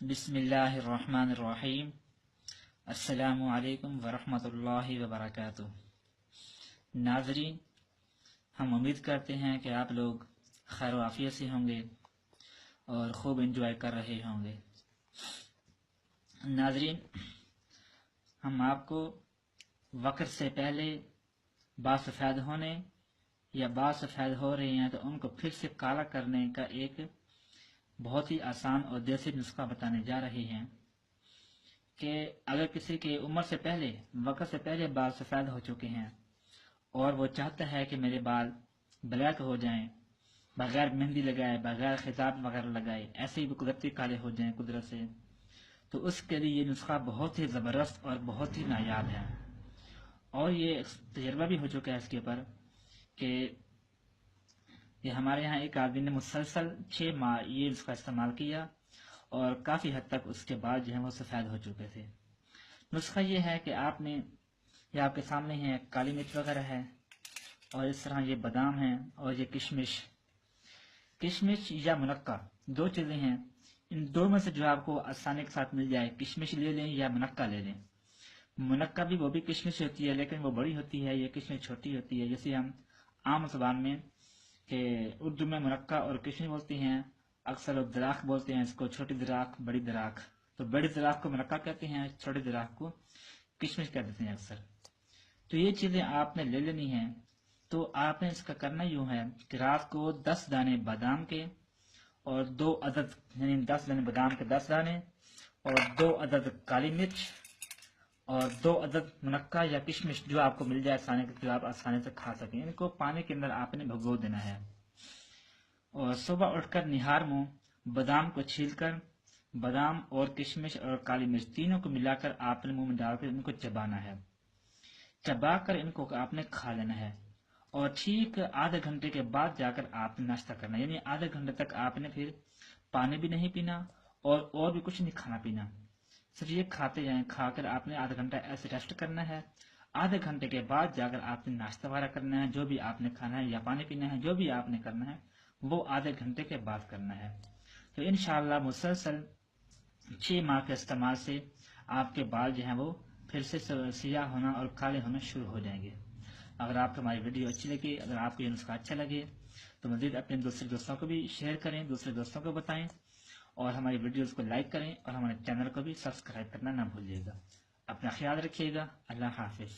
بسم اللہ الرحمن الرحیم۔ السلام علیکم ورحمۃ اللہ وبرکاتہ۔ ناظرین، ہم امید کرتے ہیں کہ آپ لوگ خیر و عافیت سے ہوں گے اور خوب انجوائے کر رہے ہوں گے۔ ناظرین، ہم آپ کو وقت سے پہلے باسفید ہونے یا باسفید ہو رہے ہیں تو ان کو پھر سے کالا کرنے کا ایک بہت ہی آسان اور دیسی نسخہ بتانے جا رہے ہیں کہ اگر کسی کی عمر سے پہلے وقت سے پہلے بال سفید ہو چکے ہیں اور وہ چاہتا ہے کہ میرے بال بلیک ہو جائیں بغیر مہندی لگائے، بغیر خطاب وغیرہ لگائے، ایسے ہی وہ قدرتی کالے ہو جائیں قدرت سے، تو اس کے لیے یہ نسخہ بہت ہی زبردست اور بہت ہی نایاب ہے۔ اور یہ تجربہ بھی ہو چکا ہے اس کے اوپر کہ یہ ہمارے یہاں ایک آدمی نے مسلسل 6 ماہ یہ نسخہ استعمال کیا اور کافی حد تک اس کے بعد جو ہے وہ سفید ہو چکے تھے۔ نسخہ یہ ہے کہ آپ نے یہ آپ کے سامنے ہے کالی مرچ وغیرہ ہے، اور اس طرح یہ بادام ہے، اور یہ کشمش یا منقع، دو چیزیں ہیں۔ ان دو میں سے جو آپ کو آسانی کے ساتھ مل جائے، کشمش لے لیں یا منقع لے لیں۔ منقع بھی وہ بھی کشمش ہوتی ہے لیکن وہ بڑی ہوتی ہے، یہ کشمش چھوٹی ہوتی ہے۔ جیسے ہم عام زبان میں کہ اردو میں منقع اور کشمش بولتی ہیں، اکثر لوگ دراخت بولتے ہیں اس کو، چھوٹی دراخت بڑی دراخت، تو بڑی دراخت کو منقع کہتے ہیں، چھوٹی دراخت کو کشمش کہہ دیتے ہیں اکثر۔ تو یہ چیزیں آپ نے لے لینی ہیں۔ تو آپ نے اس کا کرنا یوں ہے کہ رات کو 10 دانے بادام کے اور 2 عدد یعنی 10 دانے بادام کے 10 دانے اور 2 عدد کالی مرچ اور 2 عدد منقع یا کشمش جو آپ کو مل جائے آسانی جو آپ آسانی سے کھا سکیں، ان کو پانی کے اندر آپ نے بھگو دینا ہے، اور صبح اٹھ کر نہار منہ بادام کو چھیل کر بادام اور کشمش اور کالی مرچ تینوں کو ملا کر آپ نے منہ میں ڈال کر ان کو چبانا ہے، چبا کر ان کو آپ نے کھا لینا ہے، اور ٹھیک آدھے گھنٹے کے بعد جا کر آپ نے ناشتہ کرنا ہے۔ یعنی آدھے گھنٹے تک آپ نے پھر پانی بھی نہیں پینا اور بھی کچھ نہیں کھانا پینا، صرف یہ کھاتے جائیں۔ کھا کر آپ نے آدھا گھنٹہ ایسے ریسٹ کرنا ہے، آدھے گھنٹے کے بعد جا کر آپ نے ناشتہ وغیرہ کرنا ہے، جو بھی آپ نے کھانا ہے یا پانی پینا ہے، جو بھی آپ نے کرنا ہے وہ آدھے گھنٹے کے بعد کرنا ہے۔ تو انشاءاللہ مسلسل 6 ماہ کے استعمال سے آپ کے بال جو ہیں وہ پھر سے سیاہ ہونا اور کالے ہونا شروع ہو جائیں گے۔ اگر آپ کو ہماری ویڈیو اچھی لگے، اگر آپ کو یہ نسخہ اچھا لگے تو مزید اپنے دوسرے دوستوں کو بھی شیئر کریں، دوسرے دوستوں کو بتائیں، اور ہماری ویڈیوز کو لائک کریں، اور ہمارے چینل کو بھی سبسکرائب کرنا نہ بھولیے گا۔ اپنا خیال رکھیے گا۔ اللہ حافظ۔